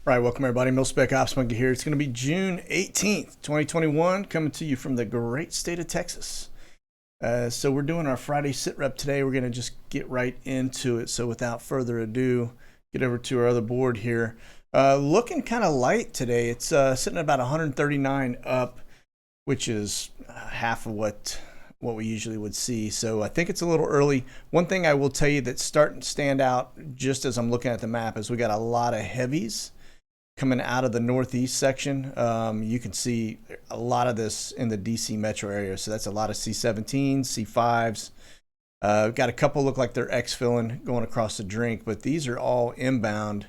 All right, welcome everybody. Mil-Spec Ops Monkey here. It's going to be June 18th, 2021, coming to you from the great state of Texas. So we're doing our Friday SITREP today. We're going to just get right into it. So without further ado, get over to our other board here. Looking kind of light today. It's sitting at about 139 up, which is half of what we usually would see. So I think it's a little early. One thing I will tell you that's starting to stand out just as I'm looking at the map is we got a lot of heavies coming out of the northeast section. You can see a lot of this in the DC metro area. So that's a lot of C17s, C5s. Got a couple look like they're exfilling going across the drink, but these are all inbound.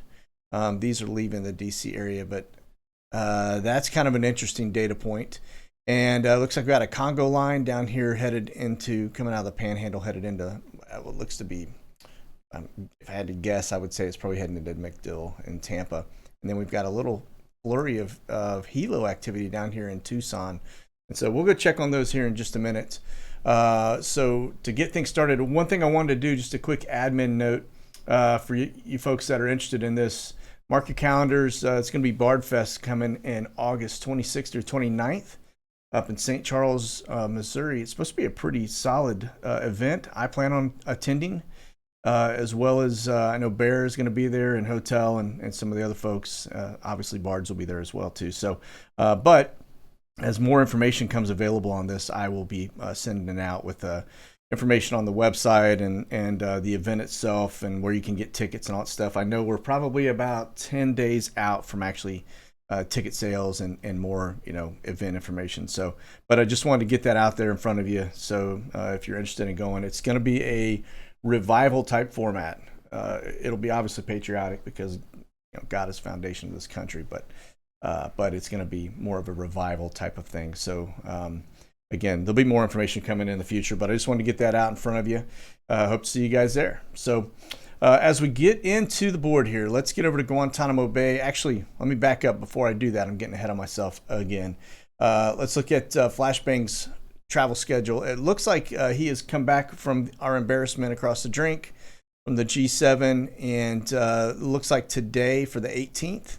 These are leaving the DC area, but that's kind of an interesting data point. And looks like we got a Congo line down here headed into, coming out of the Panhandle, headed into what looks to be, if I had to guess, I would say it's probably heading into McDill in Tampa. And then we've got a little flurry of helo activity down here in Tucson. And so we'll go check on those here in just a minute. So to get things started, one thing I wanted to do, just a quick admin note for you folks that are interested in this. Mark your calendars. It's going to be Bard Fest coming in August 26th or 29th up in St. Charles, Missouri. It's supposed to be a pretty solid event. I plan on attending. As well as I know Bear is going to be there, and Hotel, and some of the other folks. Obviously, Bards will be there as well too. So, but as more information comes available on this, I will be sending it out with information on the website and the event itself and where you can get tickets and all that stuff. I know we're probably about 10 days out from actually ticket sales and more, event information. So, but I just wanted to get that out there in front of you. So, if you're interested in going, it's going to be a revival type format. It'll be obviously patriotic because God is foundation of this country, but it's going to be more of a revival type of thing. So again, there'll be more information coming in the future, but I just wanted to get that out in front of you. Hope to see you guys there. So as we get into the board here, let's get over to Guantanamo Bay. Actually, let me back up before I do that. I'm getting ahead of myself again. Let's look at Flashbangs travel schedule. It looks like he has come back from our embarrassment across the drink from the G7, and looks like today for the 18th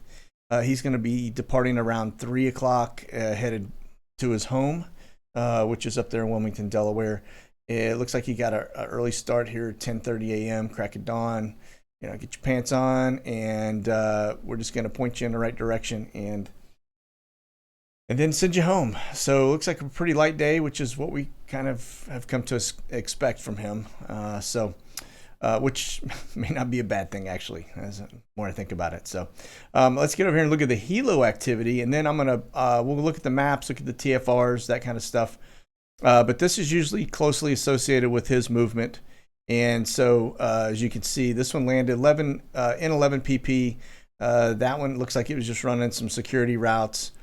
he's going to be departing around 3 o'clock, headed to his home, which is up there in Wilmington, Delaware. It looks like he got an early start here at 10:30 a.m. crack of dawn. Get your pants on, and we're just going to point you in the right direction and then send you home. So it looks like a pretty light day, which is what we kind of have come to expect from him. Which may not be a bad thing, actually, as the more I think about it. So let's get over here and look at the helo activity, and then we'll look at the maps, look at the TFRs, that kind of stuff. But this is usually closely associated with his movement. And so as you can see, this one landed 11 pp. That one looks like it was just running some security routes.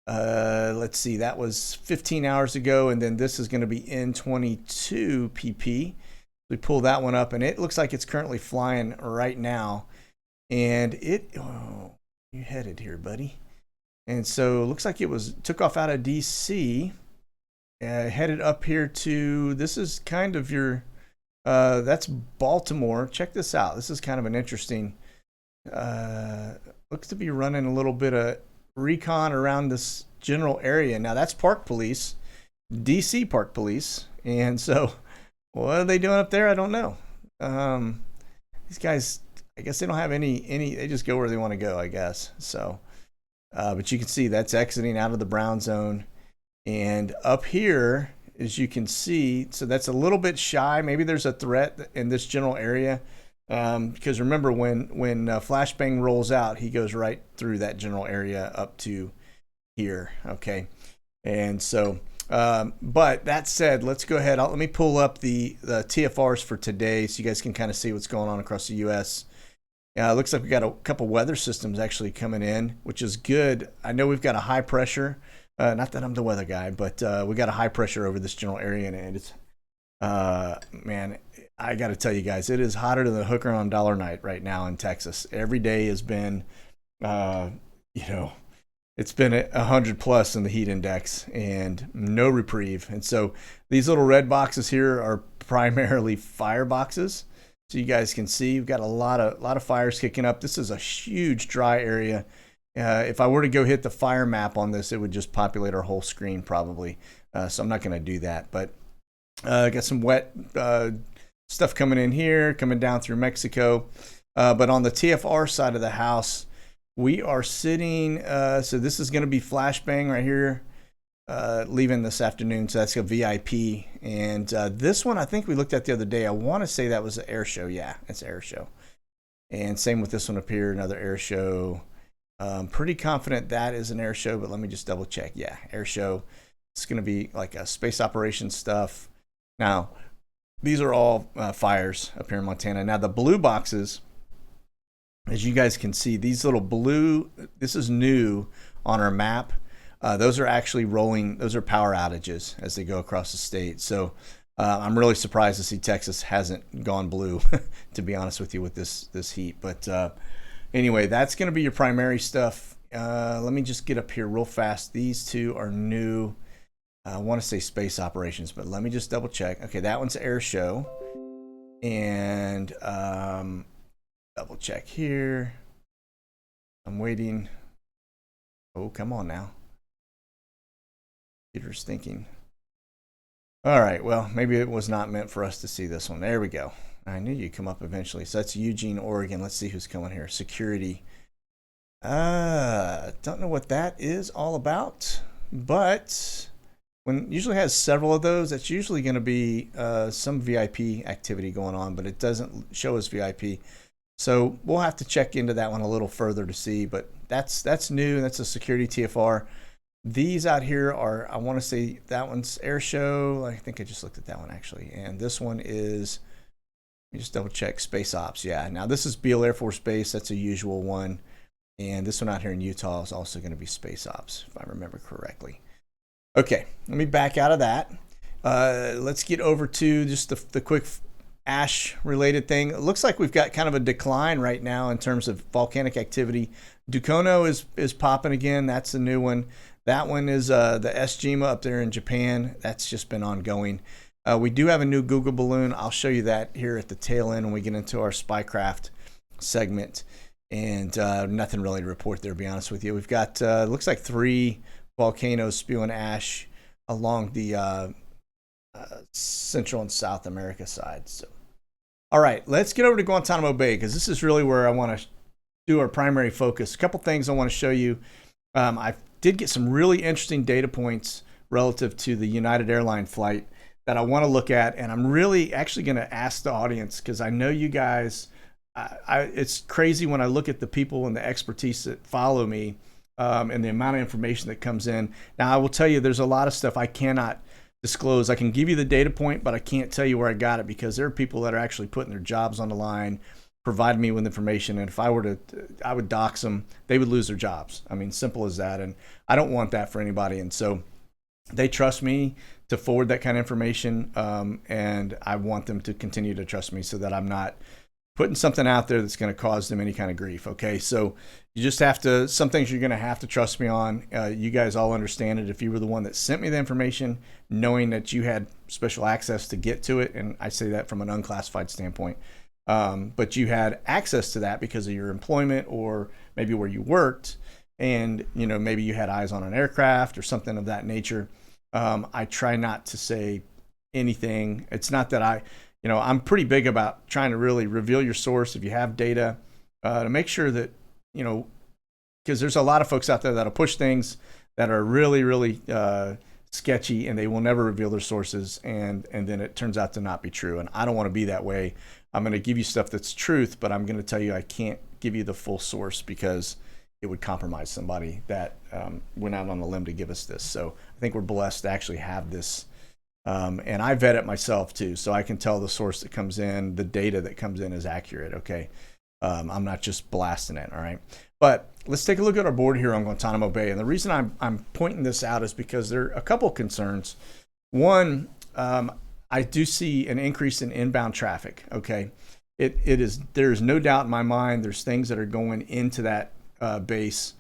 Let's see, that was 15 hours ago, and then this is going to be N22 pp. We pull that one up, and it looks like it's currently flying right now. And you headed here, buddy. And so it looks like took off out of DC, headed up here to, this is kind of your, that's Baltimore. Check this out. This is kind of an interesting, looks to be running a little bit of recon around this general area. Now that's Park Police, DC Park Police, and so what are they doing up there? I don't know. These guys, I guess they don't have any. They just go where they want to go, I guess. So, but you can see that's exiting out of the brown zone, and up here, as you can see, so that's a little bit shy. Maybe there's a threat in this general area. Because remember, when Flashbang rolls out, he goes right through that general area up to here. Okay, and so, but that said, let's go ahead. Let me pull up the TFRs for today, so you guys can kind of see what's going on across the U.S. It looks like we got a couple weather systems actually coming in, which is good. I know we've got a high pressure. Not that I'm the weather guy, but we got a high pressure over this general area, and it's man, I got to tell you guys, it is hotter than the hooker on dollar night right now in Texas. Every day has been, it's been 100 plus in the heat index and no reprieve. And so these little red boxes here are primarily fire boxes. So you guys can see we've got a lot of fires kicking up. This is a huge dry area. If I were to go hit the fire map on this, it would just populate our whole screen probably. So I'm not going to do that. But I got some wet stuff coming in here, coming down through Mexico. But on the TFR side of the house, we are sitting. So this is going to be Flashbang right here, leaving this afternoon. So that's a VIP. And this one, I think we looked at the other day. I want to say that was an air show. Yeah, it's an air show. And same with this one up here, another air show. Pretty confident that is an air show, but let me just double check. Yeah, air show. It's going to be like a space operations stuff. Now, these are all fires up here in Montana. Now, the blue boxes, as you guys can see, these little blue, this is new on our map. Those are actually rolling. Those are power outages as they go across the state. So I'm really surprised to see Texas hasn't gone blue, to be honest with you, with this heat. But anyway, that's going to be your primary stuff. Let me just get up here real fast. These two are new. I want to say space operations, but let me just double check. Okay, that one's air show. And double check here. I'm waiting. Oh, come on now. Computer's thinking. All right, well, maybe it was not meant for us to see this one. There we go. I knew you'd come up eventually. So that's Eugene, Oregon. Let's see who's coming here. Security. Don't know what that is all about, but when it usually has several of those, that's usually going to be some VIP activity going on, but it doesn't show us VIP. So we'll have to check into that one a little further to see, but that's new. That's a security TFR. These out here are, I want to say that one's air show. I think I just looked at that one actually. And this one is, let me just double check, space ops. Yeah, now this is Beale Air Force Base. That's a usual one. And this one out here in Utah is also going to be space ops, if I remember correctly. Okay, let me back out of that. Let's get over to just the quick ash related thing. It looks like we've got kind of a decline right now in terms of volcanic activity. Dukono is popping again. That's a new one. That one is the SJIMA up there in Japan. That's just been ongoing. We do have a new Google balloon. I'll show you that here at the tail end when we get into our spycraft segment. And nothing really to report there, to be honest with you. We've got, looks like 3 volcanoes spewing ash along the Central and South America side. So, all right, let's get over to Guantanamo Bay, because this is really where I want to do our primary focus. A couple things I want to show you. I did get some really interesting data points relative to the United Airlines flight that I want to look at, and I'm really actually going to ask the audience, because I know you guys, it's crazy when I look at the people and the expertise that follow me, and the amount of information that comes in. Now, I will tell you, there's a lot of stuff I cannot disclose. I can give you the data point, but I can't tell you where I got it, because there are people that are actually putting their jobs on the line, providing me with information, and if I were to, I would dox them, they would lose their jobs. I mean, simple as that, and I don't want that for anybody. And so they trust me to forward that kind of information, and I want them to continue to trust me so that I'm not putting something out there that's going to cause them any kind of grief. Okay, so you just have to, some things you're going to have to trust me on. You guys all understand it. If you were the one that sent me the information, knowing that you had special access to get to it, and I say that from an unclassified standpoint, but you had access to that because of your employment or maybe where you worked, and you know, maybe you had eyes on an aircraft or something of that nature. I try not to say anything. It's not that I'm pretty big about trying to really reveal your source if you have data, to make sure that, because there's a lot of folks out there that'll push things that are really, really sketchy, and they will never reveal their sources, and then it turns out to not be true. And I don't want to be that way. I'm going to give you stuff that's truth, but I'm going to tell you I can't give you the full source, because it would compromise somebody that went out on a limb to give us this. So I think we're blessed to actually have this. And I vet it myself too, so I can tell the source that comes in, the data that comes in is accurate. Okay, I'm not just blasting it. All right, but let's take a look at our board here on Guantanamo Bay. And the reason I'm pointing this out is because there are a couple concerns. One, I do see an increase in inbound traffic. Okay, there is no doubt in my mind there's things that are going into that base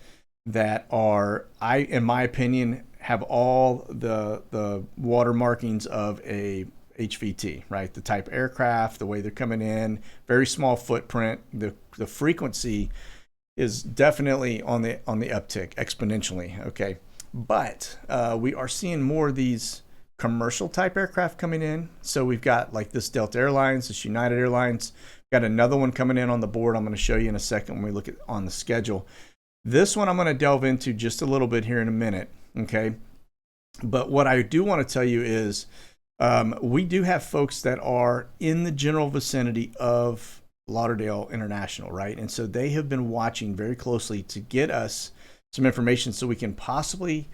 that are, in my opinion, have all the water markings of a HVT, right? The type aircraft, the way they're coming in, very small footprint, the frequency. is definitely on the uptick exponentially. Okay, but we are seeing more of these commercial type aircraft coming in. So we've got like this Delta Airlines, this United Airlines. Got another one coming in on the board. I'm going to show you in a second when we look at on the schedule. This one I'm going to delve into just a little bit here in a minute. Okay, but what I do want to tell you is we do have folks that are in the general vicinity of Lauderdale International, right? And so they have been watching very closely to get us some information so we can possibly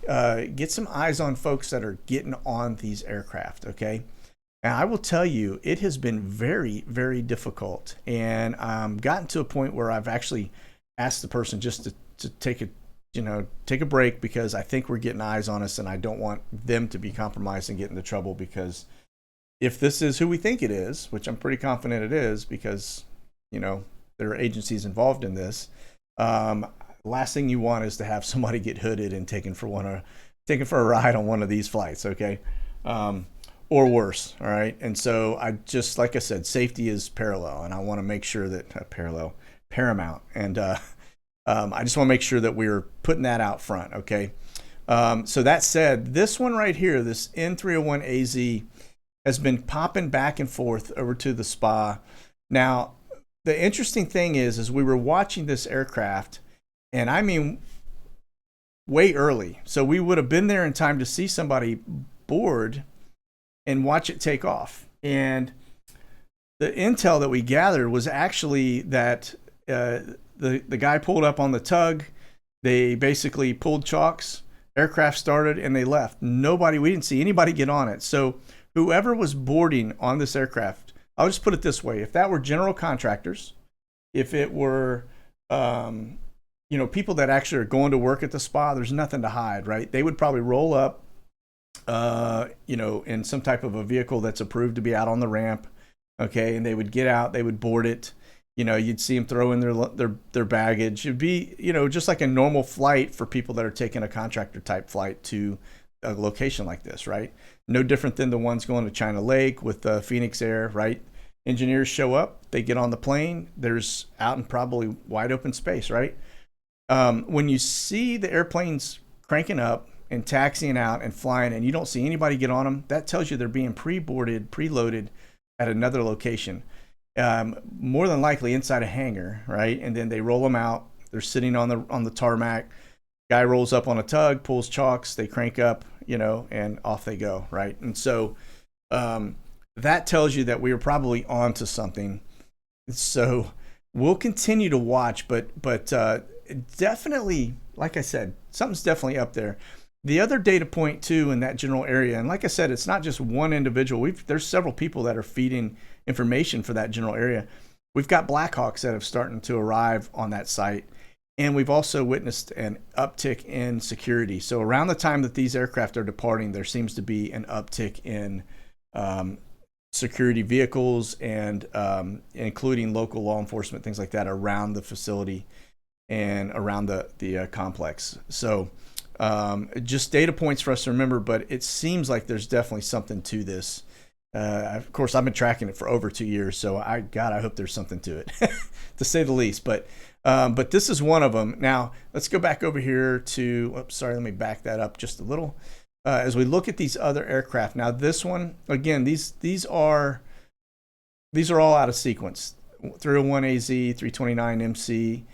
get some eyes on folks that are getting on these aircraft, okay? And I will tell you, it has been very, very difficult. And gotten to a point where I've actually asked the person just to take a break, because I think we're getting eyes on us and I don't want them to be compromised and get into trouble, because if this is who we think it is, which I'm pretty confident it is, because, there are agencies involved in this, last thing you want is to have somebody get hooded and taken for a ride on one of these flights, okay? Or worse, all right? And so like I said, safety is parallel, and I want to make sure that paramount. And I just want to make sure that we're putting that out front, okay? So that said, this one right here, this N301AZ, has been popping back and forth over to the spa. Now, the interesting thing is we were watching this aircraft, and I mean, way early. So we would have been there in time to see somebody board and watch it take off. And the intel that we gathered was actually that the guy pulled up on the tug. They basically pulled chocks, aircraft started, and they left. We didn't see anybody get on it. So whoever was boarding on this aircraft, I'll just put it this way: if that were general contractors, if it were people that actually are going to work at the spa, there's nothing to hide, right? They would probably roll up in some type of a vehicle that's approved to be out on the ramp, okay, and they would get out, they would board it. You'd see them throw in their baggage. It'd be, just like a normal flight for people that are taking a contractor type flight to a location like this, right? No different than the ones going to China Lake with Phoenix Air, right? Engineers show up, they get on the plane, there's out in probably wide open space, right? When you see the airplanes cranking up and taxiing out and flying and you don't see anybody get on them, that tells you they're being pre-boarded, preloaded at another location. More than likely inside a hangar, right? And then they roll them out. They're sitting on the tarmac. Guy rolls up on a tug, pulls chocks, they crank up, and off they go, right? And so that tells you that we are probably onto something. So we'll continue to watch, but definitely, like I said, something's definitely up there. The other data point too in that general area, and like I said, it's not just one individual. There's several people that are feeding information for that general area. We've got Blackhawks that have starting to arrive on that site, and we've also witnessed an uptick in security. So around the time that these aircraft are departing, there seems to be an uptick in security vehicles and including local law enforcement, things like that, around the facility and around the complex. So just data points for us to remember, but it seems like there's definitely something to this. Of course, I've been tracking it for over 2 years, so I hope there's something to it, to say the least. But this is one of them. Now, let's go back over here to, let me back that up just a little. As we look at these other aircraft, now this one, again, these are all out of sequence. 301AZ, 329MC,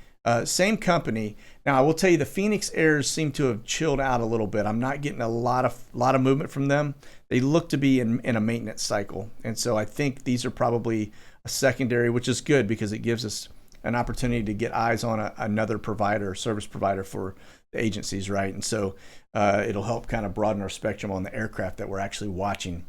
same company. Now, I will tell you, the Phoenix Airs seem to have chilled out a little bit. I'm not getting a lot of movement from them. They look to be in a maintenance cycle, and so I think these are probably a secondary, which is good because it gives us an opportunity to get eyes on another provider, service provider for the agencies, right? And so it'll help kind of broaden our spectrum on the aircraft that we're actually watching.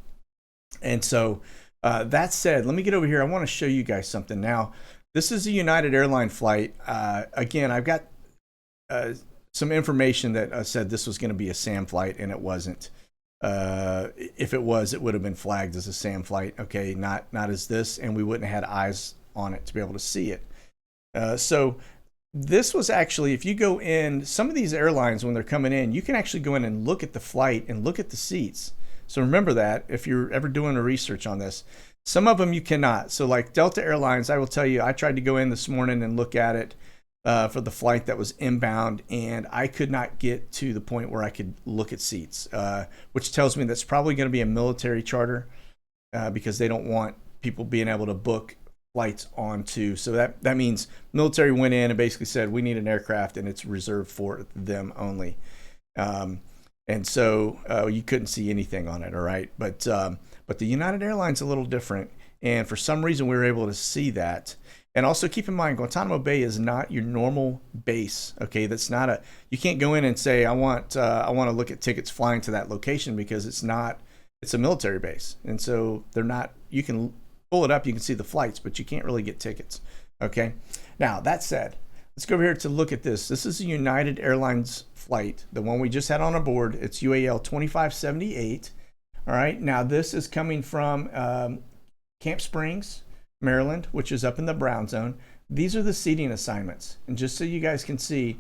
And so that said, let me get over here. I want to show you guys something. Now, this is a United Airline flight. Again, I've got some information that said this was going to be a SAM flight, and it wasn't. If it was, it would have been flagged as a SAM flight. Okay, not as this, and we wouldn't have had eyes on it to be able to see it. So this was actually, if you go in, some of these airlines, when they're coming in, you can actually go in and look at the flight and look at the seats. So remember that if you're ever doing a research on this. Some of them you cannot. So like Delta Airlines, I will tell you, I tried to go in this morning and look at it. for the flight that was inbound, and I could not get to the point where I could look at seats, which tells me that's probably going to be a military charter because they don't want people being able to book flights onto. So that means military went in and basically said, we need an aircraft and it's reserved for them only. And so you couldn't see anything on it, all right? But the United Airlines a little different, and for some reason we were able to see that. And also keep in mind, Guantanamo Bay is not your normal base. Okay, that's not a. You can't go in and say I want to look at tickets flying to that location because it's not. It's a military base, and so they're not. You can pull it up, you can see the flights, but you can't really get tickets. Okay. Now that said, let's go over here to look at this. This is a United Airlines flight, the one we just had on our board. It's UAL 2578. All right. Now this is coming from Camp Springs, Maryland, which is up in the brown zone. These are the seating assignments. And just so you guys can see,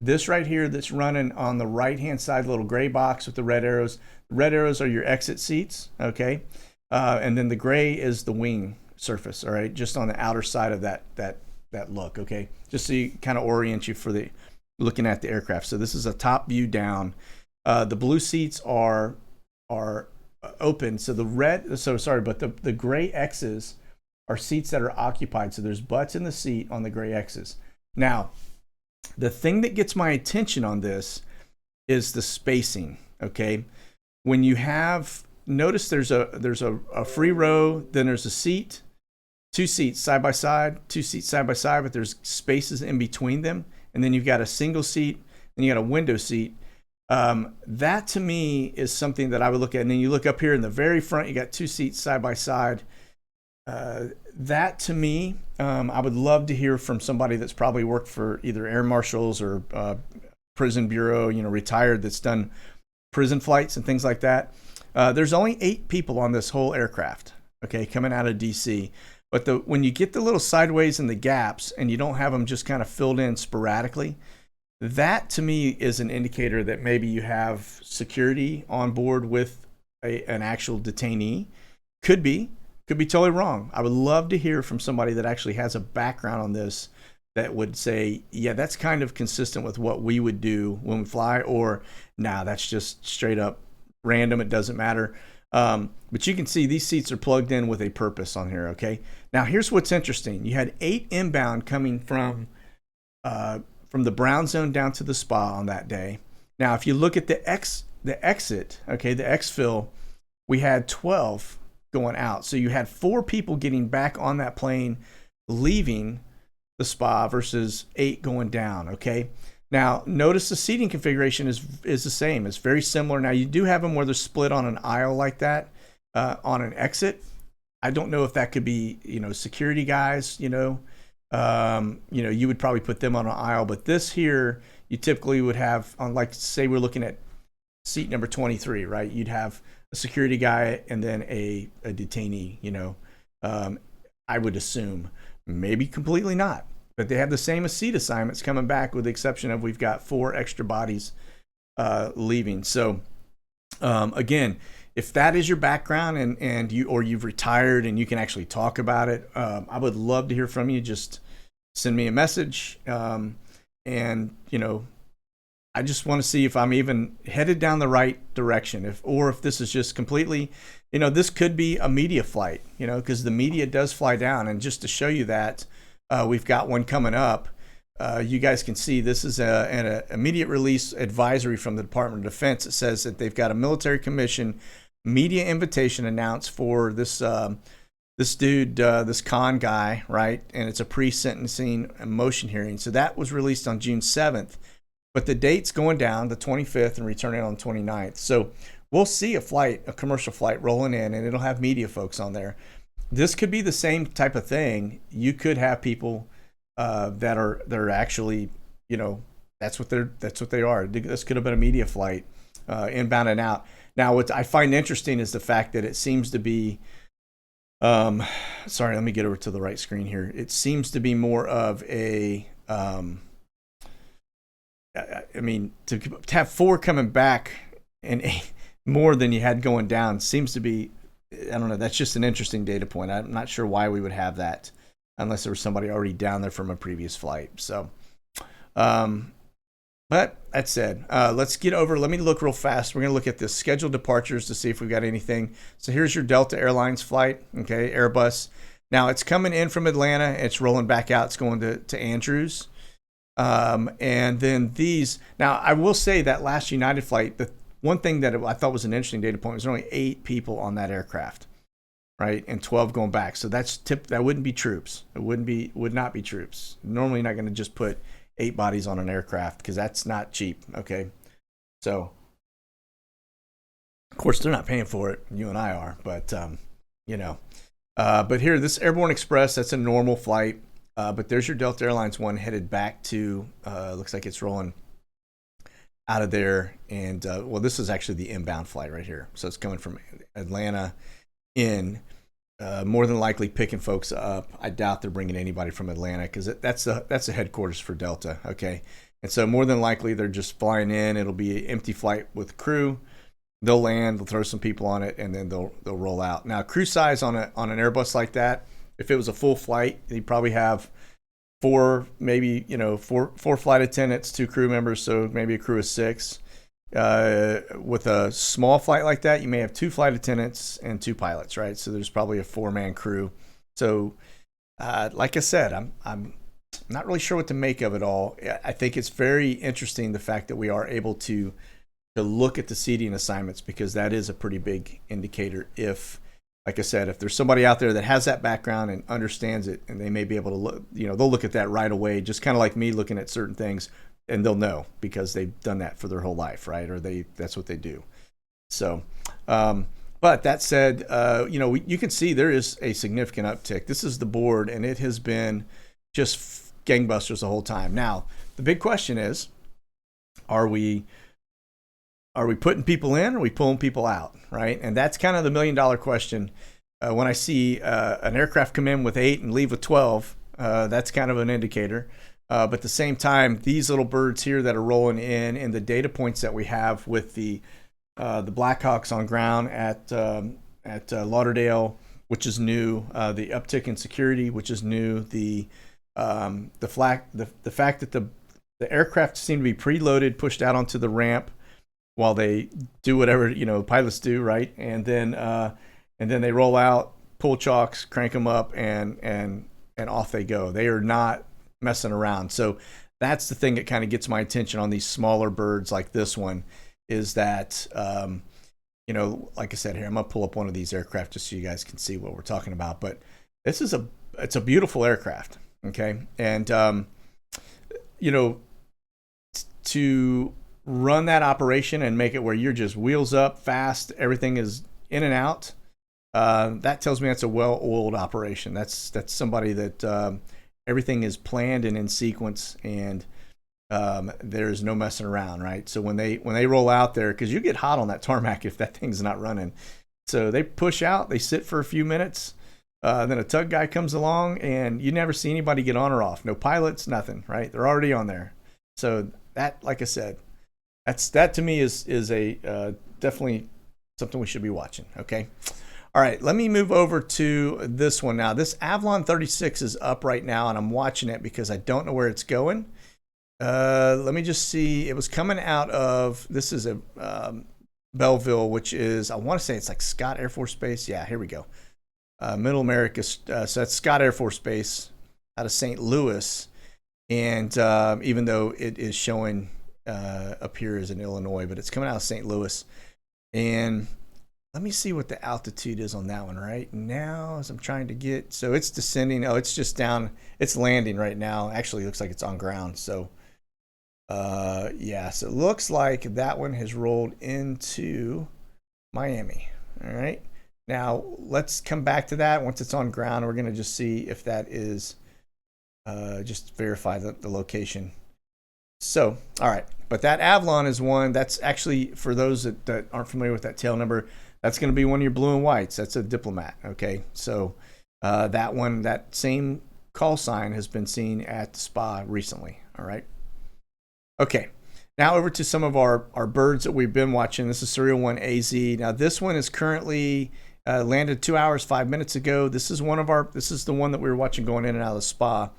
this right here that's running on the right-hand side, little gray box with the red arrows. The red arrows are your exit seats, okay? And then the gray is the wing surface, all right? Just on the outer side of that look, okay? Just so you kind of orient you for the looking at the aircraft. So this is a top view down. The blue seats are open. So the gray X's are seats that are occupied. So there's butts in the seat on the gray X's. Now, the thing that gets my attention on this is the spacing, okay? When you have, notice there's a free row, then there's a seat, two seats side by side, but there's spaces in between them. And then you've got a single seat, and you got a window seat. That to me is something that I would look at. And then you look up here in the very front, you got two seats side by side. That to me, I would love to hear from somebody that's probably worked for either air marshals or prison bureau, retired, that's done prison flights and things like that. There's only 8 people on this whole aircraft, okay, coming out of DC. But when you get the little sideways in the gaps and you don't have them just kind of filled in sporadically, that to me is an indicator that maybe you have security on board with an actual detainee. Could be totally wrong. I would love to hear from somebody that actually has a background on this that would say, yeah, that's kind of consistent with what we would do when we fly, or nah, that's just straight up random. It doesn't matter. But you can see these seats are plugged in with a purpose on here. Okay. Now here's what's interesting. You had 8 inbound coming from the brown zone down to the spa on that day. Now, if you look at the exit, okay, the exfil, we had 12 going out. So you had 4 people getting back on that plane, leaving the spa versus 8 going down. Okay. Now notice the seating configuration is the same. It's very similar. Now you do have them where they're split on an aisle like that on an exit. I don't know if that could be, security guys, you would probably put them on an aisle, but this here, you typically would have on, like, say we're looking at seat number 23, right? You'd have a security guy and then a detainee, I would assume. Maybe completely not, but they have the same seat assignments coming back, with the exception of we've got 4 extra bodies leaving. So again, if that is your background and you've retired and you can actually talk about it, I would love to hear from you. Just send me a message. And I just want to see if I'm even headed down the right direction, if this is just completely, this could be a media flight, because the media does fly down. And just to show you that, we've got one coming up. You guys can see this is an immediate release advisory from the Department of Defense. It says that they've got a military commission media invitation announced for this dude, this Khan guy, right? And it's a pre-sentencing motion hearing. So that was released on June 7th. But the date's going down the 25th and returning on the 29th. So we'll see a commercial flight rolling in, and it'll have media folks on there. This could be the same type of thing. You could have people that are actually, that's what they are. This could have been a media flight, inbound and out. Now, what I find interesting is the fact that it seems to be, sorry, let me get over to the right screen here. It seems to be more of a, to have 4 coming back and more than you had going down seems to be, I don't know, that's just an interesting data point. I'm not sure why we would have that unless there was somebody already down there from a previous flight. So But that said, let's get over. Let me look real fast. We're going to look at the scheduled departures to see if we've got anything. So here's your Delta Airlines flight, okay, Airbus. Now it's coming in from Atlanta. It's rolling back out. It's going to Andrews. And then these. Now I will say that last United flight, the one thing that I thought was an interesting data point was only 8 people on that aircraft, right, and 12 going back. So that wouldn't be troops. It would not be troops. Normally, not going to just put 8 bodies on an aircraft because that's not cheap. Okay, so of course they're not paying for it. You and I are, but you know. But here, this Airborne Express, that's a normal flight. But there's your Delta Airlines one headed back to. Looks like it's rolling out of there, and well, this is actually the inbound flight right here. So it's coming from Atlanta in. More than likely picking folks up. I doubt they're bringing anybody from Atlanta because that's the headquarters for Delta. Okay, and so more than likely they're just flying in. It'll be an empty flight with crew. They'll land. They'll throw some people on it, and then they'll roll out. Now, crew size on an Airbus like that, if it was a full flight, you'd probably have 4 flight attendants, 2 crew members, so maybe a crew of 6. With a small flight like that, you may have 2 flight attendants and 2 pilots, right? So there's probably a 4-man crew. So, like I said, I'm not really sure what to make of it all. I think it's very interesting the fact that we are able to look at the seating assignments because that is a pretty big indicator. If, like I said, if there's somebody out there that has that background and understands it, and they may be able to look, they'll look at that right away, just kind of like me looking at certain things. And they'll know because they've done that for their whole life, right? Or that's what they do. So, but that said, you can see there is a significant uptick. This is the board, and it has been just gangbusters the whole time. Now, the big question is, are we putting people in, or are we pulling people out, right? And that's kind of the $1 million question. When I see an aircraft come in with 8 and leave with 12, that's kind of an indicator. But at the same time, these little birds here that are rolling in, and the data points that we have with the Blackhawks on ground at Lauderdale, which is new, the uptick in security, which is new, the fact that the aircraft seem to be preloaded, pushed out onto the ramp while they do whatever pilots do, right? And then they roll out, pull chocks, crank them up, and off they go. They are not messing around. So that's the thing that kind of gets my attention on these smaller birds like this one, is that like I said here, I'm gonna pull up one of these aircraft just so you guys can see what we're talking about. But this is it's a beautiful aircraft, okay? And to run that operation and make it where you're just wheels up fast, everything is in and out, that tells me that's a well-oiled operation. That's somebody that everything is planned and in sequence, and there's no messing around, right? So when they roll out there, because you get hot on that tarmac if that thing's not running. So they push out, they sit for a few minutes, then a tug guy comes along, and you never see anybody get on or off. No pilots, nothing, right? They're already on there. So that, like I said, that to me is a definitely something we should be watching. Okay. All right, let me move over to this one now. This Avalon 36 is up right now, and I'm watching it because I don't know where it's going. Let me just see. It was coming out of, this is a Belleville, which is, I want to say it's like Scott Air Force Base. Yeah, here we go. Middle America. So that's Scott Air Force Base out of St. Louis. And even though it is showing up here as in Illinois, but it's coming out of St. Louis. And let me see what the altitude is on that one right now as I'm trying to get. So it's descending. Oh, it's just down. It's landing right now. Actually, it looks like it's on ground. So, yeah. So it looks like that one has rolled into Miami. All right. Now, let's come back to that. Once it's on ground, we're going to just see if that is, just verify the location. So, all right. But that Avalon is one that's actually, for those that aren't familiar with that tail number, that's going to be one of your blue and whites. That's a Diplomat, okay? So that one, that same call sign has been seen at the spa recently, all right? Okay, now over to some of our birds that we've been watching. This is Serial 1 AZ. Now this one is currently landed 2 hours, 5 minutes ago. This is the one that we were watching going in and out of the spa.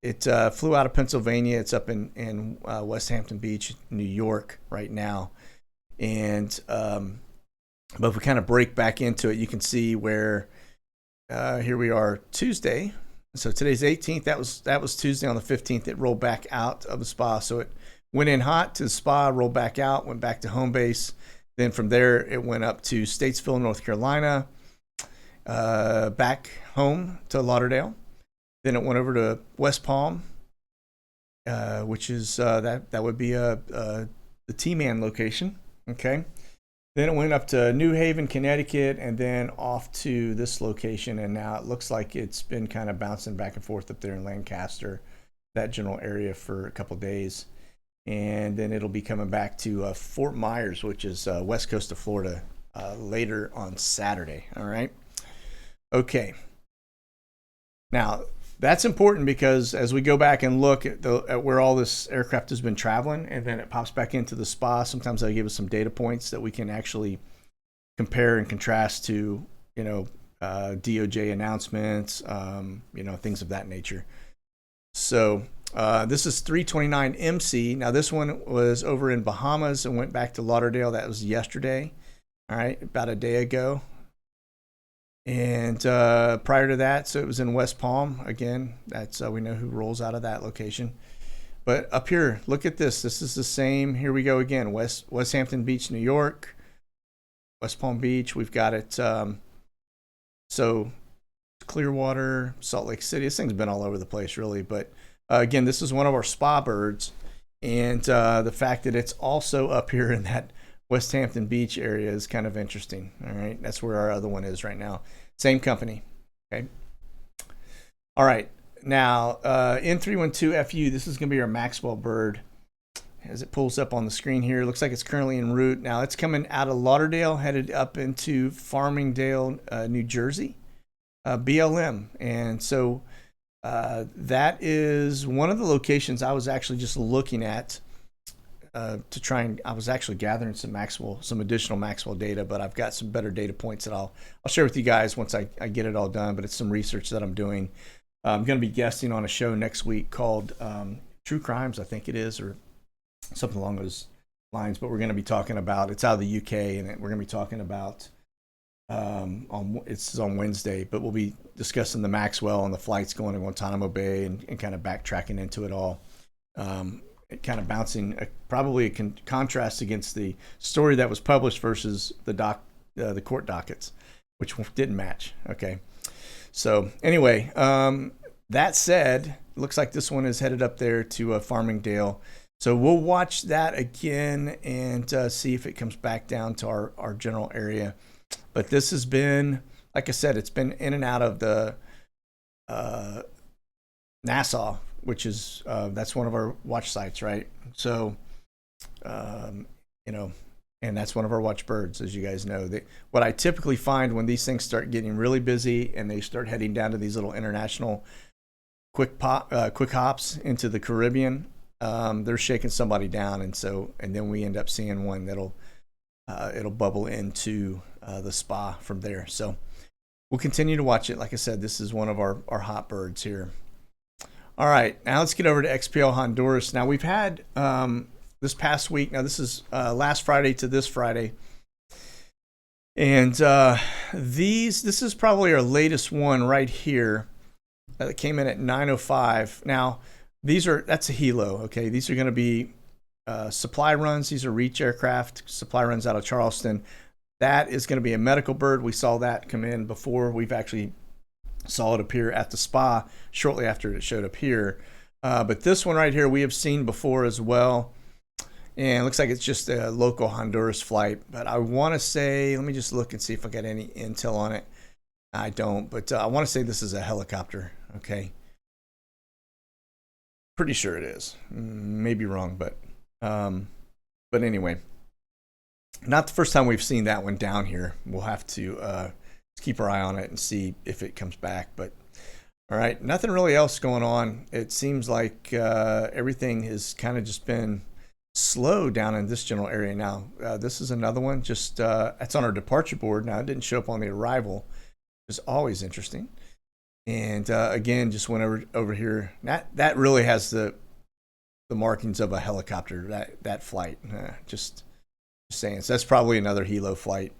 It flew out of Pennsylvania. It's up in West Hampton Beach, New York right now. And but if we kind of break back into it, you can see where here we are Tuesday. So today's 18th. That was Tuesday on the 15th. It rolled back out of the spa. So it went in hot to the spa, rolled back out, went back to home base. Then from there, it went up to Statesville, North Carolina, back home to Lauderdale. Then it went over to West Palm, which is that would be the T-Man location. Okay. Then it went up to New Haven, Connecticut, and then off to this location. And now it looks like it's been kind of bouncing back and forth up there in Lancaster, that general area, for a couple days. And then it'll be coming back to Fort Myers, which is west coast of Florida, later on Saturday. All right. Okay. Now, that's important because as we go back and look at where all this aircraft has been traveling, and then it pops back into the spa, sometimes they'll give us some data points that we can actually compare and contrast to, DOJ announcements, things of that nature. So this is 329 MC. Now, this one was over in Bahamas and went back to Lauderdale. That was yesterday. All right, about a day ago. And prior to that, so it was in West Palm. Again, that's we know who rolls out of that location. But up here, look at this. This is the same. Here we go again. West Hampton Beach, New York. West Palm Beach. We've got it. So Clearwater, Salt Lake City. This thing's been all over the place, really. But again, this is one of our spa birds. And the fact that it's also up here in that West Hampton Beach area is kind of interesting. All right. That's where our other one is right now. Same company. Okay. All right. Now, N312FU, this is going to be our Maxwell bird. As it pulls up on the screen here, it looks like it's currently en route. Now, it's coming out of Lauderdale, headed up into Farmingdale, New Jersey, BLM. And so that is one of the locations I was actually just looking at to try and I was actually gathering some additional Maxwell data, but I've got some better data points that I'll share with you guys once I get it all done. But it's some research that I'm doing. I'm going to be guesting on a show next week called True Crimes, I think it is, or something along those lines. But we're going to be talking about, it's out of the UK, and we're going to be talking about it's on Wednesday, but we'll be discussing the Maxwell and the flights going to Guantanamo Bay and kind of backtracking into it all. Kind of bouncing probably a contrast against the story that was published versus the court dockets, which didn't match. Okay. So anyway, that said, looks like this one is headed up there to Farmingdale. So we'll watch that again and see if it comes back down to our general area. But this has been, like I said, it's been in and out of the Nassau, which is that's one of our watch sites, right? So, and that's one of our watch birds, as you guys know. What I typically find when these things start getting really busy and they start heading down to these little international quick hops into the Caribbean, they're shaking somebody down, and then we end up seeing one that'll it'll bubble into the spa from there. So we'll continue to watch it. Like I said, this is one of our hot birds here. All right, now let's get over to XPL Honduras. Now we've had this past week. Now this is last Friday to this Friday, and this is probably our latest one right here that came in at 9:05. Now that's a helo. Okay, these are going to be supply runs. These are Reach aircraft supply runs out of Charleston. That is going to be a medical bird. We saw that come in before. We've actually saw it appear at the spa shortly after it showed up here. But this one right here we have seen before as well. And it looks like it's just a local Honduras flight. But I want to say, let me just look and see if I got any intel on it. I don't, but I want to say this is a helicopter. Okay. Pretty sure it is. Maybe wrong, but anyway. Not the first time we've seen that one down here. We'll have to keep our eye on it and see if it comes back. But all right, nothing really else going on. It seems like everything has kind of just been slow down in this general area. Now this is another one, just it's on our departure board. Now it didn't show up on the arrival, which is always interesting. And again, just went over here. That really has the markings of a helicopter. That flight, just saying. So that's probably another helo flight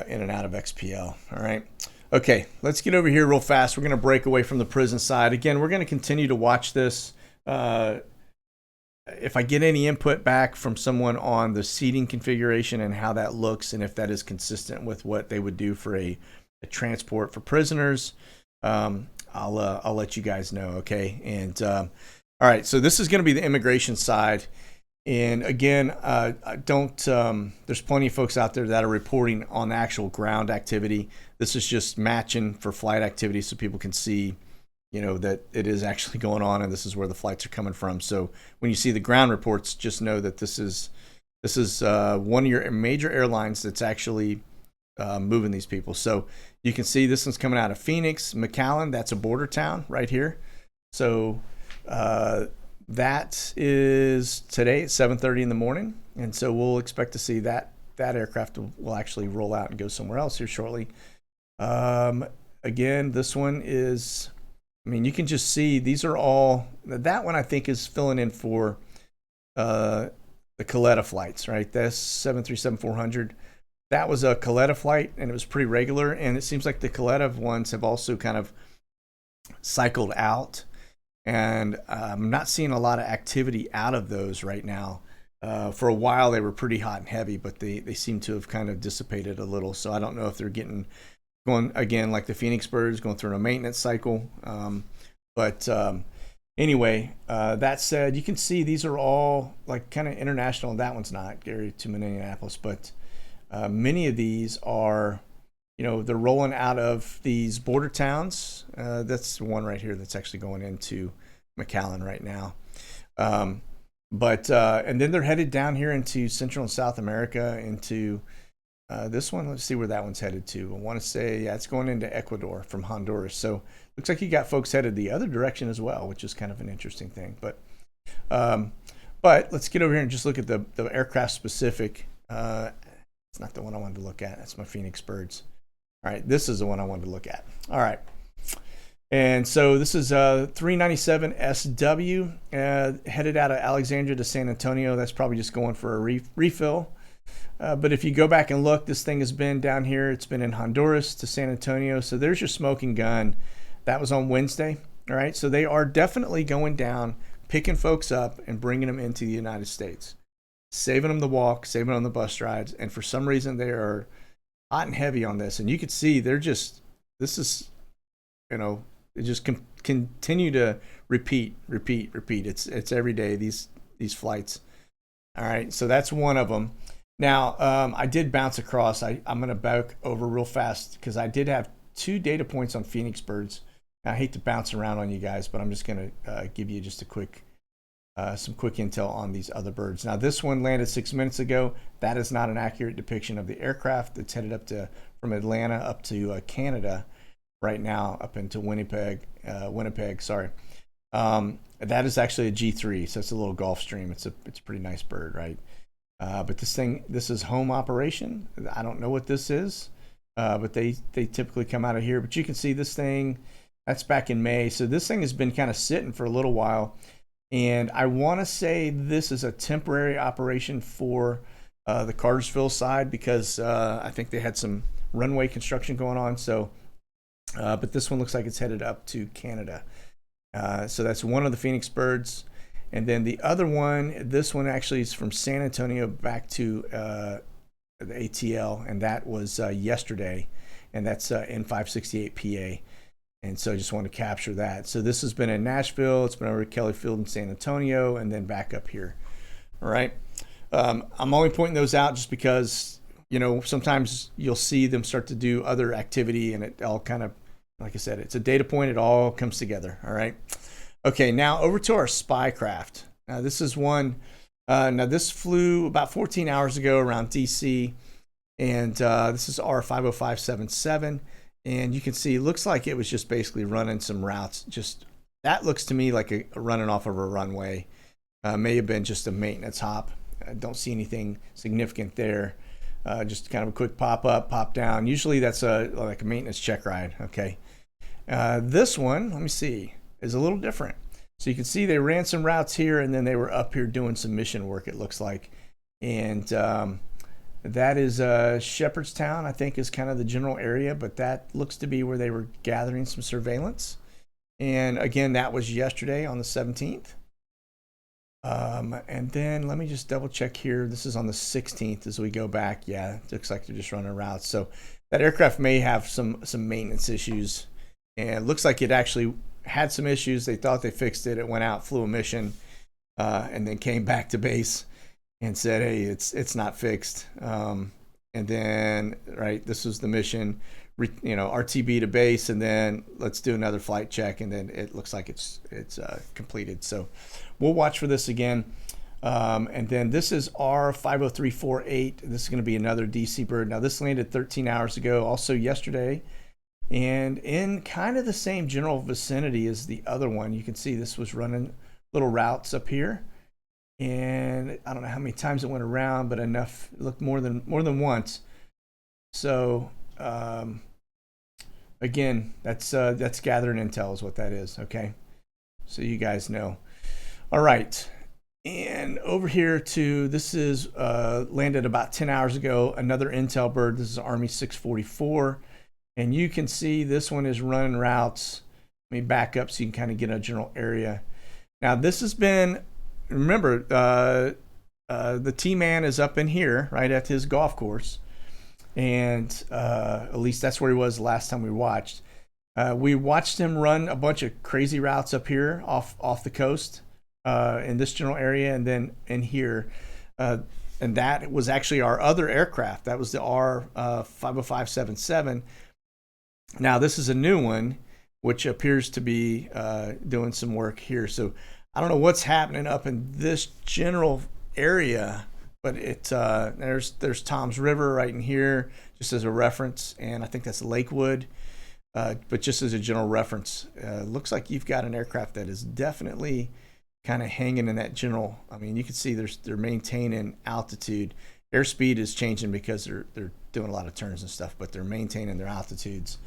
in and out of XPL. All right. Okay, let's get over here real fast. We're going to break away from the prison side. Again, we're going to continue to watch this. If I get any input back from someone on the seating configuration and how that looks, and if that is consistent with what they would do for a transport for prisoners, I'll let you guys know. Okay. And all right, so this is going to be the immigration side. And again, there's plenty of folks out there that are reporting on the actual ground activity. This is just matching for flight activity so people can see, that it is actually going on and this is where the flights are coming from. So when you see the ground reports, just know that this is one of your major airlines that's actually moving these people. So you can see this one's coming out of Phoenix, McAllen. That's a border town right here. So that is today at 7:30 in the morning. And so we'll expect to see that aircraft will actually roll out and go somewhere else here shortly. Again, this one is, you can just see these are all, that one I think is filling in for the Coletta flights, right? That's 737-400. That was a Coletta flight and it was pretty regular. And it seems like the Coletta ones have also kind of cycled out. And I'm not seeing a lot of activity out of those right now. For a while, they were pretty hot and heavy, but they seem to have kind of dissipated a little. So I don't know if they're going again, like the Phoenix birds, going through a maintenance cycle. Anyway, that said, you can see these are all like kind of international. That one's not, Gary, to Minneapolis, but many of these are, they're rolling out of these border towns. That's the one right here that's actually going into McAllen right now. And then they're headed down here into Central and South America, into this one. Let's see where that one's headed to. I want to say, it's going into Ecuador from Honduras. So looks like you got folks headed the other direction as well, which is kind of an interesting thing. But let's get over here and just look at the aircraft specific. It's not the one I wanted to look at. That's my Phoenix birds. All right, this is the one I wanted to look at. All right. And so this is 397 SW headed out of Alexandria to San Antonio. That's probably just going for a refill. But if you go back and look, this thing has been down here. It's been in Honduras to San Antonio. So there's your smoking gun. That was on Wednesday. All right. So they are definitely going down, picking folks up and bringing them into the United States, saving them the walk, saving them the bus rides. And for some reason, they are hot and heavy on this. And you could see they just continue to repeat. It's every day, these flights. All right. So that's one of them. Now, I did bounce across. I'm going to back over real fast because I did have 2 data points on Phoenix birds. I hate to bounce around on you guys, but I'm just going to give you just some quick intel on these other birds. Now, this one landed 6 minutes ago. That is not an accurate depiction of the aircraft. It's headed from Atlanta up to Canada right now, up into Winnipeg. Sorry. That is actually a G3, so it's a little Gulfstream. It's a pretty nice bird, right? But this is home operation. I don't know what this is, but they typically come out of here. But you can see this thing. That's back in May. So this thing has been kind of sitting for a little while. And I want to say this is a temporary operation for the Cartersville side because I think they had some runway construction going on. So, but this one looks like it's headed up to Canada. So that's one of the Phoenix birds. And then the other one, this one actually is from San Antonio back to the ATL. And that was yesterday. And that's N568 PA. And so I just wanted to capture that. So this has been in Nashville. It's been over at Kelly Field in San Antonio and then back up here. All right. I'm only pointing those out just because, sometimes you'll see them start to do other activity and it all kind of, like I said, it's a data point. It all comes together. All right. Okay. Now over to our spy craft. Now this is one. Now this flew about 14 hours ago around DC. And this is R50577. And you can see, it looks like it was just basically running some routes. Just that looks to me like a running off of a runway. May have been just a maintenance hop. I don't see anything significant there. Just kind of a quick pop up, pop down. Usually that's like a maintenance check ride. Okay. This one, let me see, is a little different. So you can see they ran some routes here, and then they were up here doing some mission work, it looks like. And that is Shepherdstown, I think, is kind of the general area, but that looks to be where they were gathering some surveillance. And again, that was yesterday on the 17th. And then let me just double check here. This is on the 16th as we go back. Yeah, it looks like they're just running routes. So that aircraft may have some maintenance issues. And it looks like it actually had some issues. They thought they fixed it. It went out, flew a mission, and then came back to base and said, hey, it's not fixed. And then, right, this was the mission, RTB to base, and then let's do another flight check, and then it looks like it's completed. So we'll watch for this again. And then this is R50348. This is going to be another DC bird. Now this landed 13 hours ago, also yesterday, and in kind of the same general vicinity as the other one. You can see this was running little routes up here, and I don't know how many times it went around, but enough. It looked more than once. So again, that's gathering intel is what that is. Okay, so you guys know. All right, and over here to this is landed about 10 hours ago. Another intel bird. This is Army 644, and you can see this one is running routes. Let me back up so you can kind of get a general area. Now this has been, remember, the T-Man is up in here, right at his golf course, and at least that's where he was last time we watched. We watched him run a bunch of crazy routes up here off the coast in this general area, and then in here, and that was actually our other aircraft. That was the R50577. Now this is a new one, which appears to be doing some work here. So I don't know what's happening up in this general area, but there's Tom's River right in here, just as a reference, and I think that's Lakewood. But just as a general reference, looks like you've got an aircraft that is definitely kind of hanging in that general. I mean, you can see they're maintaining altitude. Airspeed is changing because they're doing a lot of turns and stuff, but they're maintaining their altitudes.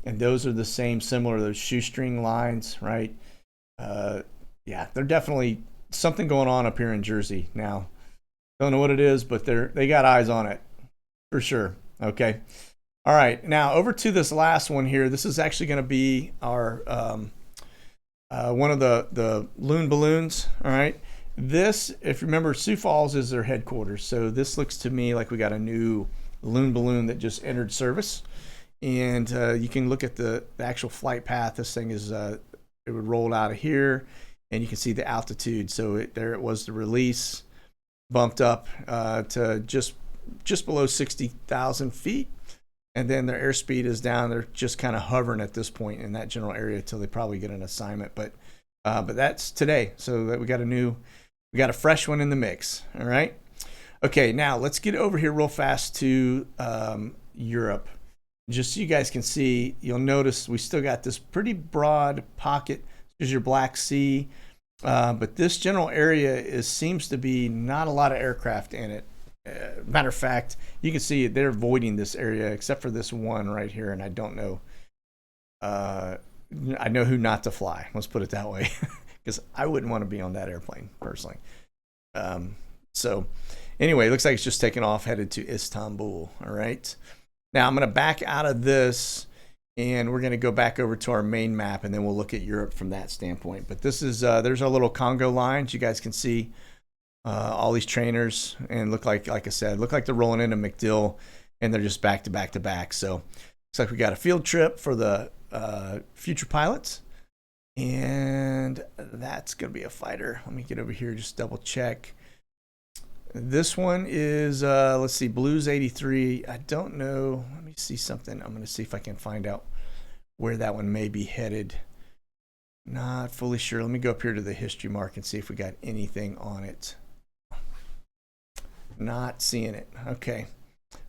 And those are the same, similar, those shoestring lines, right? Yeah, they're definitely something going on up here in Jersey now. Don't know what it is, but they got eyes on it for sure. Okay. All right. Now over to this last one here. This is actually going to be our one of the loon balloons. All right. This, if you remember, Sioux Falls is their headquarters. So this looks to me like we got a new loon balloon that just entered service. And you can look at the actual flight path. This thing is, it would roll out of here, and you can see the altitude. So there it was, the release bumped up to just below 60,000 feet. And then their airspeed is down. They're just kind of hovering at this point in that general area until they probably get an assignment. But that's today. So that we got a fresh one in the mix. All right. Okay, now let's get over here real fast to Europe. Just so you guys can see, you'll notice we still got this pretty broad pocket. There's your Black Sea. But this general area seems to be not a lot of aircraft in it. Matter of fact, you can see they're avoiding this area except for this one right here, and I don't know. I know who not to fly. Let's put it that way, because I wouldn't want to be on that airplane personally. So anyway, it looks like it's just taking off, headed to Istanbul. All right. Now I'm going to back out of this, and we're going to go back over to our main map, and then we'll look at Europe from that standpoint. But this is there's our little Congo lines. You guys can see all these trainers, and look like I said, look like they're rolling into MacDill, and they're just back to back to back. So looks like we got a field trip for the future pilots, and that's going to be a fighter. Let me get over here, just double check. This one is, let's see, Blues 83. I don't know. Let me see something. I'm going to see if I can find out where that one may be headed. Not fully sure. Let me go up here to the history mark and see if we got anything on it. Not seeing it. Okay.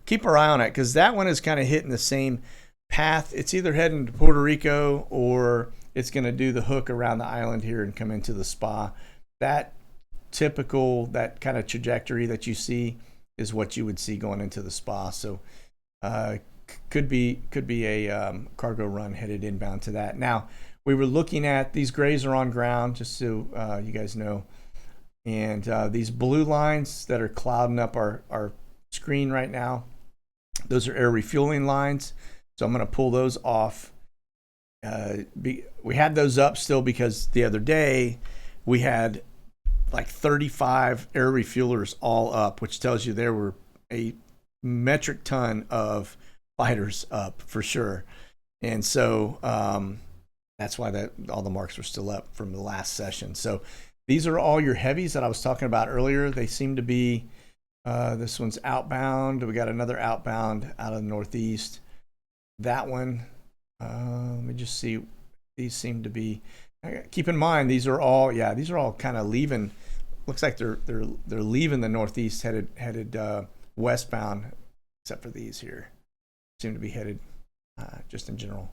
Keep our eye on it, because that one is kind of hitting the same path. It's either heading to Puerto Rico, or it's going to do the hook around the island here and come into the spa. That that kind of trajectory that you see is what you would see going into the spa. So could be a cargo run headed inbound to that. Now, we were looking at these grays are on ground, just so you guys know. And these blue lines that are clouding up our screen right now, those are air refueling lines. So I'm going to pull those off. We had those up still because the other day we had like 35 air refuelers all up, which tells you there were a metric ton of fighters up for sure. And so that's why all the marks were still up from the last session. So these are all your heavies that I was talking about earlier. They seem to be, this one's outbound. We got another outbound out of the Northeast. That one, let me just see. These seem to be, keep in mind, these are all kind of leaving. Looks like they're leaving the Northeast headed westbound, except for these here. Seem to be headed just in general.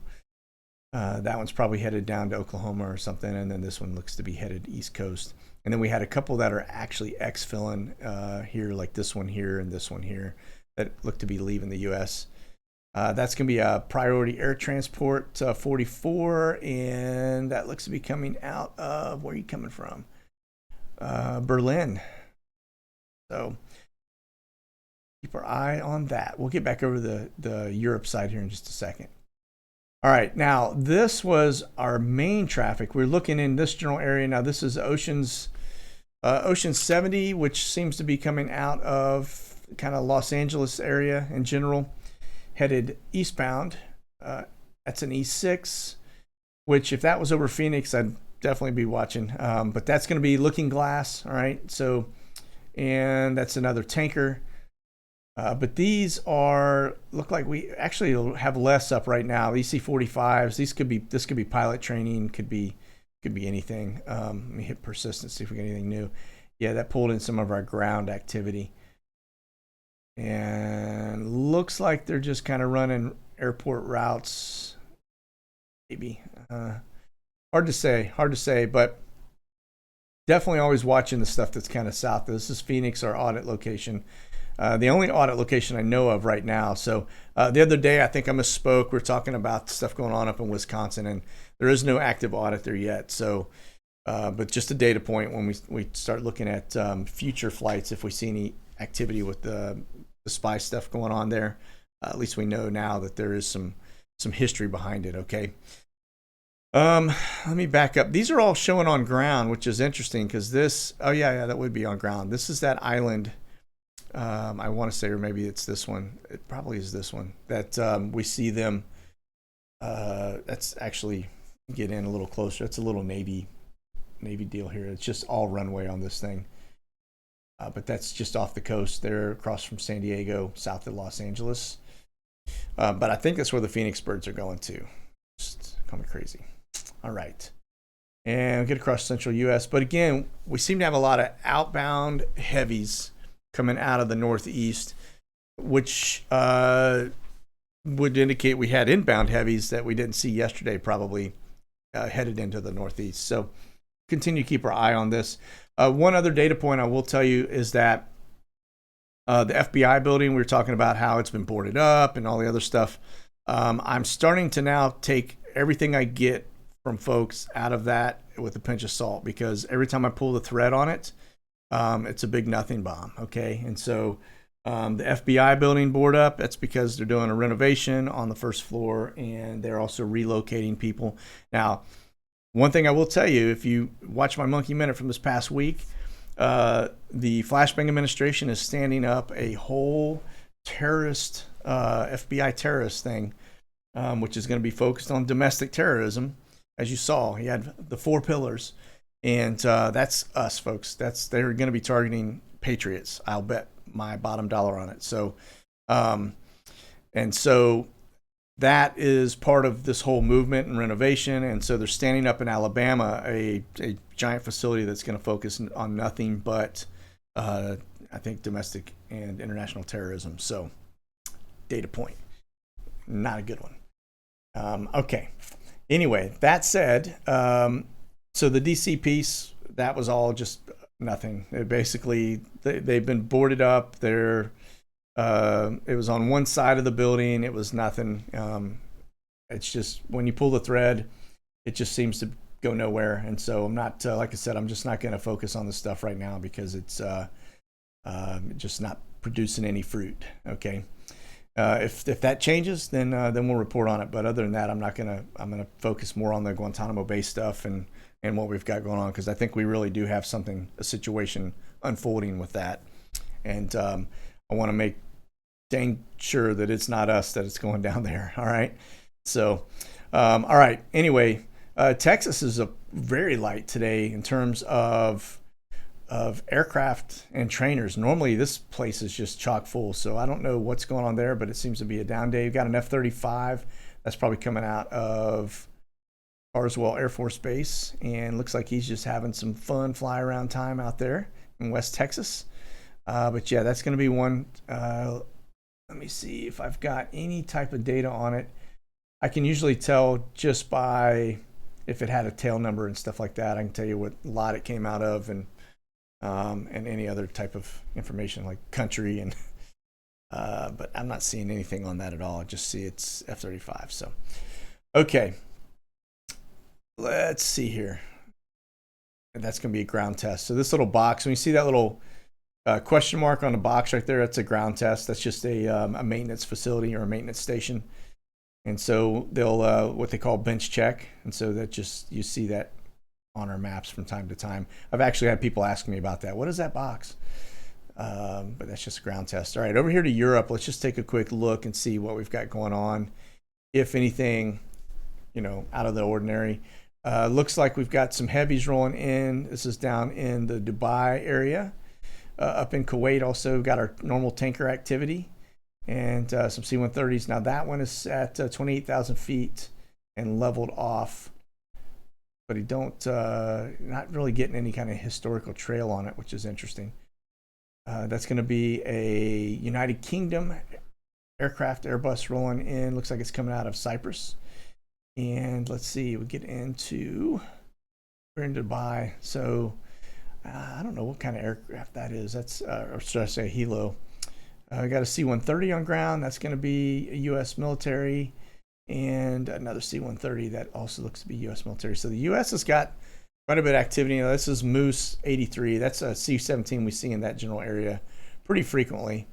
That one's probably headed down to Oklahoma or something, and then this one looks to be headed East Coast. And then we had a couple that are actually exfilling here, like this one here and this one here, that look to be leaving the U.S. That's going to be a priority air transport 44, and that looks to be coming out of, where are you coming from? Berlin. So keep our eye on that. We'll get back over the Europe side here in just a second. All right, now this was our main traffic. We're looking in this general area. Now this is Ocean 70, which seems to be coming out of kind of Los Angeles area in general, headed eastbound. That's an E6, which if that was over Phoenix, I'd definitely be watching. But that's going to be Looking Glass, all right? So, and that's another tanker. But these look like we actually have less up right now. These C-45s, this could be pilot training, could be anything. Let me hit persistent, see if we get anything new. Yeah, that pulled in some of our ground activity. And looks like they're just kind of running airport routes. Maybe. Hard to say, but definitely always watching the stuff that's kind of south. This is Phoenix, our audit location. The only audit location I know of right now. So the other day, I think I misspoke. We're talking about stuff going on up in Wisconsin, and there is no active audit there yet. So, but just a data point when we start looking at future flights, if we see any activity with the spy stuff going on there, at least we know now that there is some history behind it. Okay. Let me back up. These are all showing on ground, which is interesting because this. Oh yeah, that would be on ground. This is that island. I want to say, or maybe it's this one. It probably is this one that we see them. That's actually get in a little closer. It's a little Navy deal here. It's just all runway on this thing. But that's just off the coast there, across from San Diego, south of Los Angeles. But I think that's where the Phoenix birds are going to. Just call me crazy. All right. And we'll get across central U.S. But again, we seem to have a lot of outbound heavies coming out of the Northeast, which would indicate we had inbound heavies that we didn't see yesterday, probably headed into the Northeast. So continue to keep our eye on this. One other data point I will tell you is that the FBI building, we were talking about how it's been boarded up and all the other stuff. I'm starting to now take everything I get from folks out of that with a pinch of salt, because every time I pull the thread on it, it's a big nothing bomb. Okay. And so the FBI building board up, that's because they're doing a renovation on the first floor, and they're also relocating people. Now, one thing I will tell you, if you watch my Monkey Minute from this past week, the Flashbang administration is standing up a whole terrorist, FBI terrorist thing, which is going to be focused on domestic terrorism. As you saw, he had the 4 pillars, and that's us, folks. They're going to be targeting patriots. I'll bet my bottom dollar on it. So, and so that is part of this whole movement and renovation. And so they're standing up in Alabama a giant facility that's going to focus on nothing but, I think, domestic and international terrorism. So, data point, not a good one. Okay. Anyway, that said, so the DC piece, that was all just nothing. They've been boarded up. They're It was on one side of the building. It was nothing. It's just when you pull the thread, it just seems to go nowhere. And so I'm not, like I said, I'm just not going to focus on this stuff right now because it's just not producing any fruit. Okay. If that changes, then we'll report on it. But other than that, I'm gonna focus more on the Guantanamo Bay stuff and what we've got going on, because I think we really do have a situation unfolding with that. And I want to make dang sure that it's not us that it's going down there. All right. So, all right. Anyway, Texas is a very light today in terms of aircraft and trainers. Normally this place is just chock full, so I don't know what's going on there, but it seems to be a down day. You've got an F-35 that's probably coming out of Carswell Air Force Base, and looks like he's just having some fun fly around time out there in West Texas. But yeah, that's going to be one. Let me see if I've got any type of data on it. I can usually tell just by if it had a tail number and stuff like that. I can tell you what lot it came out of, and any other type of information like country, and but I'm not seeing anything on that at all. I just see it's F-35. So, okay, let's see here. And that's going to be a ground test. So this little box, when you see that little question mark on the box right there, that's a ground test. That's just a maintenance facility or a maintenance station. And so they'll what they call bench check. And so that just, you see that on our maps from time to time. I've actually had people asking me about that. What is that box? But that's just a ground test. All right, over here to Europe, let's just take a quick look and see what we've got going on. If anything, out of the ordinary. Looks like we've got some heavies rolling in. This is down in the Dubai area. Up in Kuwait also, we've got our normal tanker activity and some C-130s. Now that one is at 28,000 feet and leveled off. But he not really getting any kind of historical trail on it, which is interesting. That's going to be a United Kingdom aircraft Airbus rolling in. Looks like it's coming out of Cyprus. And let's see, we're in Dubai. So I don't know what kind of aircraft that is. That's, or should I say Hilo. I got a C-130 on ground. That's going to be a U.S. military. And another C-130 that also looks to be U.S. military. So the U.S. has got quite a bit of activity. Now, this is Moose 83. That's a C-17 we see in that general area pretty frequently.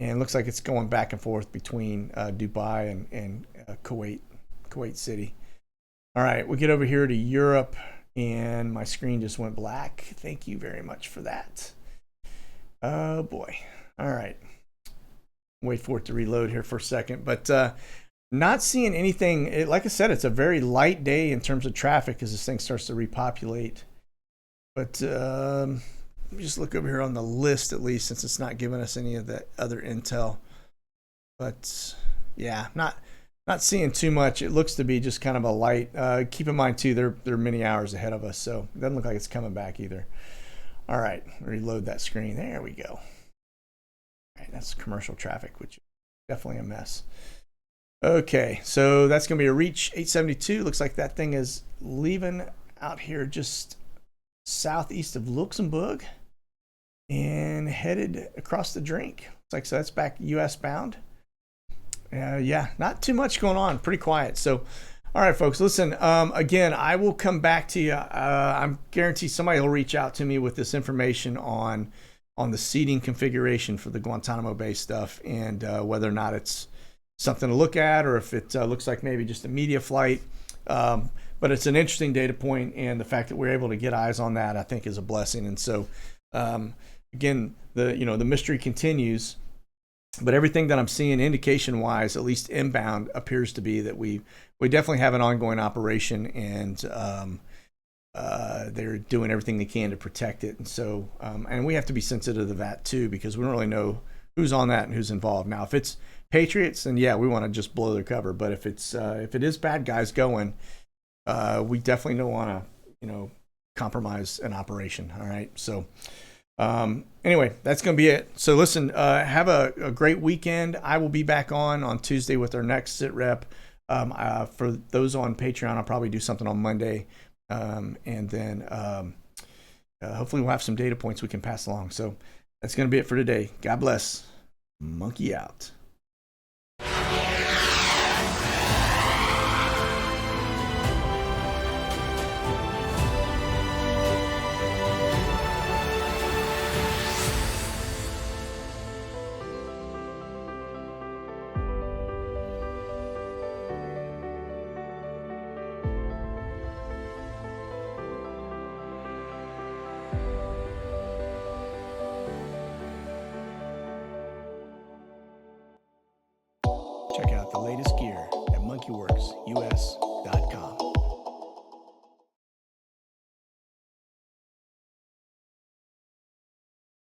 And it looks like it's going back and forth between Dubai and Kuwait City. All right, we get over here to Europe, and my screen just went black. Thank you very much for that. Oh, boy. All right. Wait for it to reload here for a second. But not seeing anything. Like I said, it's a very light day in terms of traffic as this thing starts to repopulate. But let me just look over here on the list, at least, since it's not giving us any of the other intel. But yeah, not seeing too much. It looks to be just kind of a light. Keep in mind too, they're many hours ahead of us, so it doesn't look like it's coming back either. All right, reload that screen. There we go. All right, that's commercial traffic, which is definitely a mess. Okay, so that's going to be a Reach 872. Looks like that thing is leaving out here just southeast of Luxembourg and headed across the drink. Looks like so that's back U.S. bound. Yeah, not too much going on. Pretty quiet. So, all right, folks, listen, again, I will come back to you. I'm guarantee somebody will reach out to me with this information on the seating configuration for the Guantanamo Bay stuff, and whether or not it's something to look at, or if it looks like maybe just a media flight. But it's an interesting data point, and the fact that we're able to get eyes on that, I think, is a blessing. And so, again, the mystery continues. But everything that I'm seeing indication-wise, at least inbound, appears to be that we definitely have an ongoing operation, and they're doing everything they can to protect it. And so, and we have to be sensitive to that too, because we don't really know who's on that and who's involved. Now, if it's Patriots, then yeah, we want to just blow their cover. But if it is bad guys going, we definitely don't want to compromise an operation. All right, so. Anyway, that's going to be it. So listen, have a great weekend. I will be back on Tuesday with our next SITREP. For those on Patreon, I'll probably do something on Monday. And then hopefully we'll have some data points we can pass along. So that's going to be it for today. God bless. Monkey out. Check out the latest gear at monkeywerxus.com.